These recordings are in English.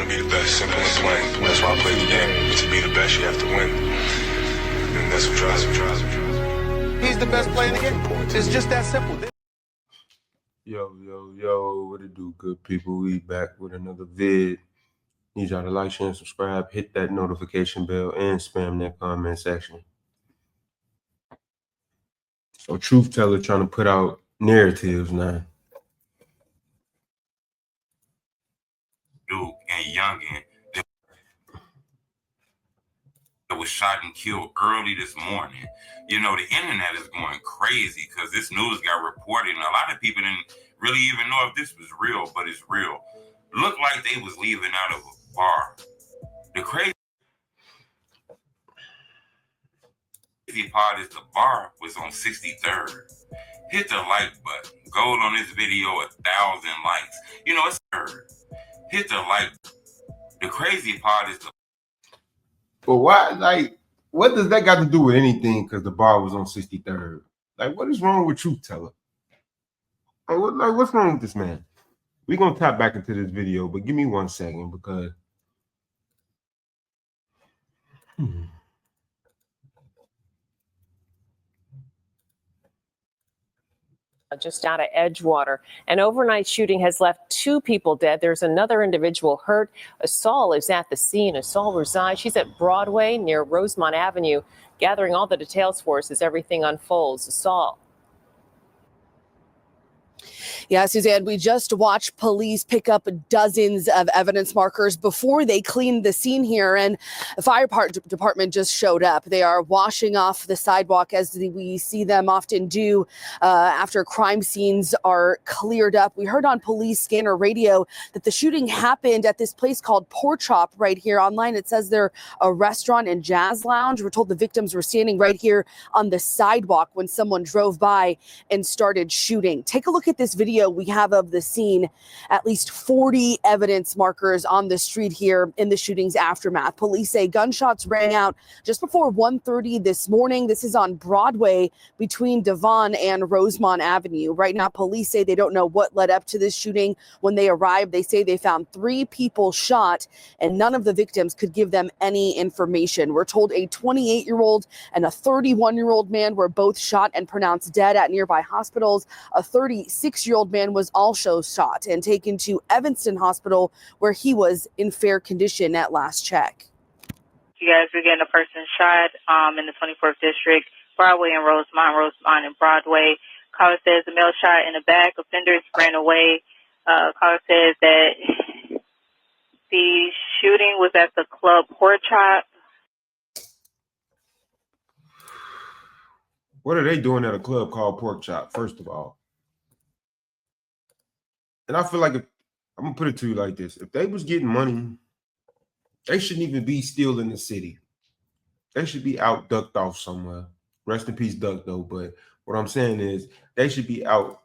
to be the best, simple and plain. That's why I play the game. To be the best, you have to win. And that's what drives me. He's the best player in the game. It's just that simple. Yo, what it do, good people? We back with another vid. Need y'all to like, share, and subscribe. Hit that notification bell and spam that comment section. So truth teller trying to put out narratives now. Dude and youngin that was shot and killed early this morning. You know, the internet is going crazy because this news got reported, and a lot of people didn't really even know if this was real, but it's real. Looked like they was leaving out of a bar. The crazy part is the bar was on 63rd. Hit the like button. Gold on this video, 1,000 likes. You know, it's third. Hit the like. The crazy part is the. But why, like, what does that got to do with anything? Because the bar was on 63rd. Like, what is wrong with truth teller? What's wrong with this man? We're gonna tap back into this video, but give me 1 second because. Just out of Edgewater. An overnight shooting has left 2 people dead. There's another individual hurt. Asal is at the scene. Asal resides. She's at Broadway near Rosemont Avenue, gathering all the details for us as everything unfolds. Asal. Yeah, Suzanne, we just watched police pick up dozens of evidence markers before they cleaned the scene here, and the fire department just showed up. They are washing off the sidewalk as we see them often do after crime scenes are cleared up. We heard on police scanner radio that the shooting happened at this place called Pork Chop right here. Online, it says they're a restaurant and jazz lounge. We're told the victims were standing right here on the sidewalk when someone drove by and started shooting. Take a look at this video we have of the scene. At least 40 evidence markers on the street here in the shooting's aftermath. Police say gunshots rang out just before 1:30 this morning. This is on Broadway between Devon and Rosemont Avenue. Right now, police say they don't know what led up to this shooting. When they arrived, they say they found 3 people shot, and none of the victims could give them any information. We're told a 28-year-old and a 31-year-old man were both shot and pronounced dead at nearby hospitals. A 36-year-old man was also shot and taken to Evanston Hospital, where he was in fair condition at last check. You guys are getting a person shot in the 24th District, Broadway and Rosemont and Broadway. Caller says the male shot in the back. Offenders ran away. Caller says that the shooting was at the club Pork Chop. What are they doing at a club called Pork Chop, first of all? And I feel like I'm going to put it to you like this. If they was getting money, they shouldn't even be still in the city. They should be out ducked off somewhere. Rest in peace, Duck, though. But what I'm saying is they should be out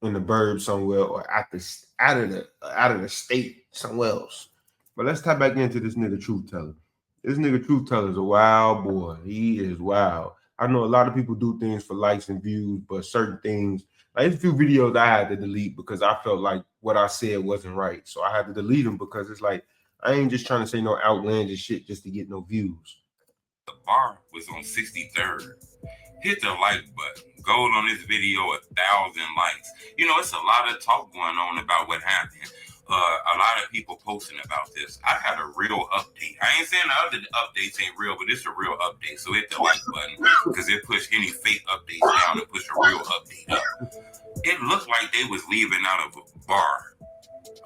in the burbs somewhere or out of the state somewhere else. But let's tie back into this nigga truth teller. This nigga truth teller is a wild boy. He is wild. I know a lot of people do things for likes and views, but certain things, like there's a few videos I had to delete because I felt like what I said wasn't right. So I had to delete them because it's like, I ain't just trying to say no outlandish shit just to get no views. The bar was on 63rd. Hit the like button. Gold on this video, 1,000 likes. You know, it's a lot of talk going on about what happened. A lot of people posting about this. I had a real update. I ain't saying the other updates ain't real, but it's a real update. So hit the like button because it push any fake updates down and push a real update up. It looked like they was leaving out of a bar.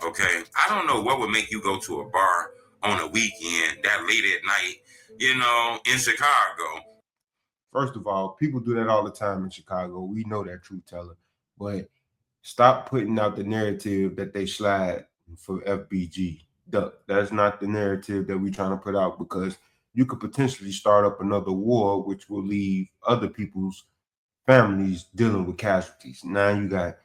Okay, I don't know what would make you go to a bar on a weekend that late at night, you know, in Chicago. First of all, people do that all the time in Chicago. We know that, truth teller. But stop putting out the narrative that they slide for FBG. That's not the narrative that we're trying to put out, because you could potentially start up another war, which will leave other people's families dealing with casualties. Now you got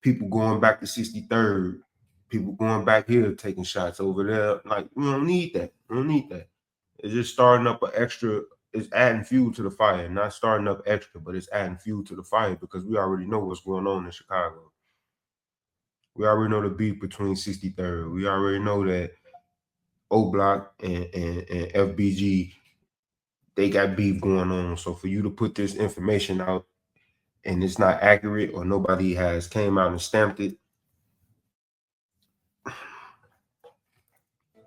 people going back to 63rd, people going back here taking shots over there. Like, we don't need that. We don't need that. It's just starting up an extra. It's adding fuel to the fire. Not starting up extra, but it's adding fuel to the fire because we already know what's going on in Chicago. We already know the beef between 63rd. We already know that Oblock and FBG, they got beef going on. So for you to put this information out and it's not accurate or nobody has came out and stamped it,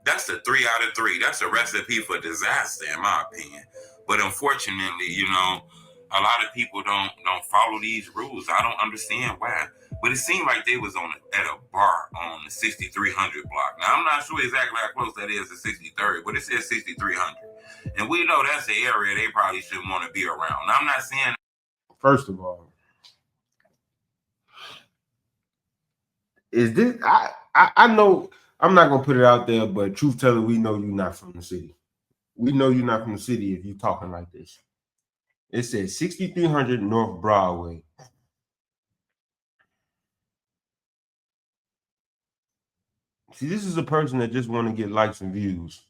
that's a 3 out of 3. That's a recipe for disaster, in my opinion. But unfortunately, you know, a lot of people don't follow these rules. I don't understand why. But it seemed like they was at a bar on the 6300 block. Now, I'm not sure exactly how close that is to 63rd, but it says 6300. And we know that's the area they probably shouldn't want to be around. Now, I'm not saying... First of all, is this... I know... I'm not gonna put it out there, but truth teller, we know you're not from the city. We know you're not from the city if you're talking like this. It says 6300 North Broadway. See, this is a person that just want to get likes and views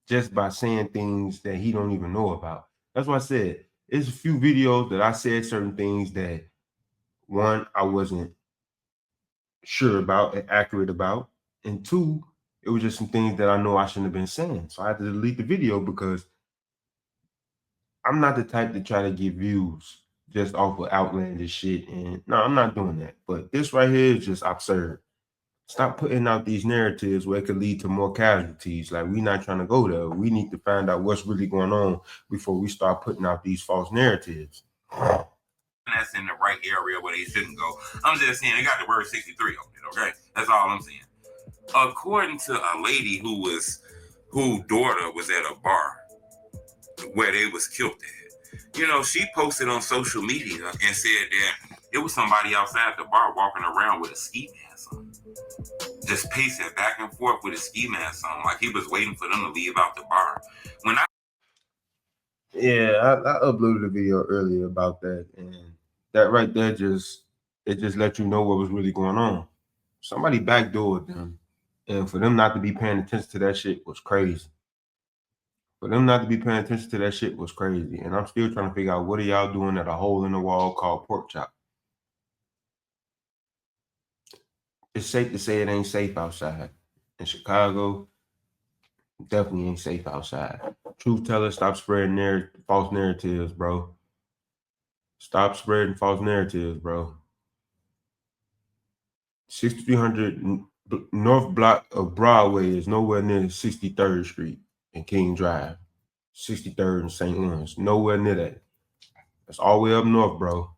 just by saying things that he don't even know about. That's why I said there's a few videos that I said certain things that, one, I wasn't sure about and accurate about, and two, it was just some things that I know I shouldn't have been saying. So I had to delete the video because I'm not the type to try to get views just off of outlandish shit. And no, I'm not doing that. But this right here is just absurd. Stop putting out these narratives where it could lead to more casualties. Like, we're not trying to go there. We need to find out what's really going on before we start putting out these false narratives. That's in the right area where they shouldn't go. I'm just saying they got the word 63 on it, okay? That's all I'm saying. According to a lady whose daughter was at a bar where they was killed at, you know, she posted on social media and said that it was somebody outside the bar walking around with a ski mask on, just pacing back and forth with a ski mask on, like he was waiting for them to leave out the bar. I uploaded a video earlier about that, and that right there just let you know what was really going on. Somebody backdoored them, and for them not to be paying attention to that shit was crazy. For them not to be paying attention to that shit was crazy. And I'm still trying to figure out what are y'all doing at a hole in the wall called Pork Chop. It's safe to say it ain't safe outside. In Chicago, definitely ain't safe outside. Truth tellers, stop spreading false narratives, bro. Stop spreading false narratives, bro. 6300 North Block of Broadway is nowhere near 63rd Street and King Drive. 63rd and St. Lawrence. Nowhere near that. That's all the way up north, bro.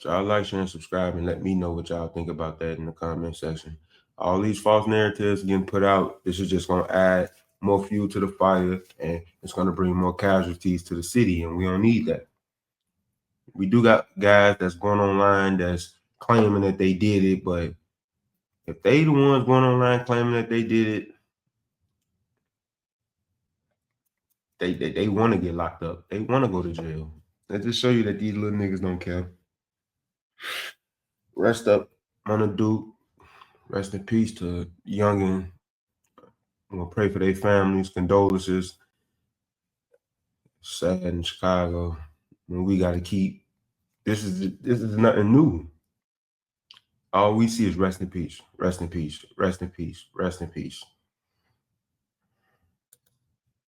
So y'all like, share, and subscribe, and let me know what y'all think about that in the comment section. All these false narratives getting put out, this is just going to add more fuel to the fire, and it's going to bring more casualties to the city, and we don't need that. We do got guys that's going online that's claiming that they did it, but if they the ones going online claiming that they did it, they want to get locked up. They want to go to jail. That just show you that these little niggas don't care. Rest up, MUNNA Duke. Rest in peace to youngin. I'm gonna pray for their families. Condolences. Sad in Chicago. And we gotta keep. This is nothing new. All we see is rest in peace. Rest in peace. Rest in peace. Rest in peace.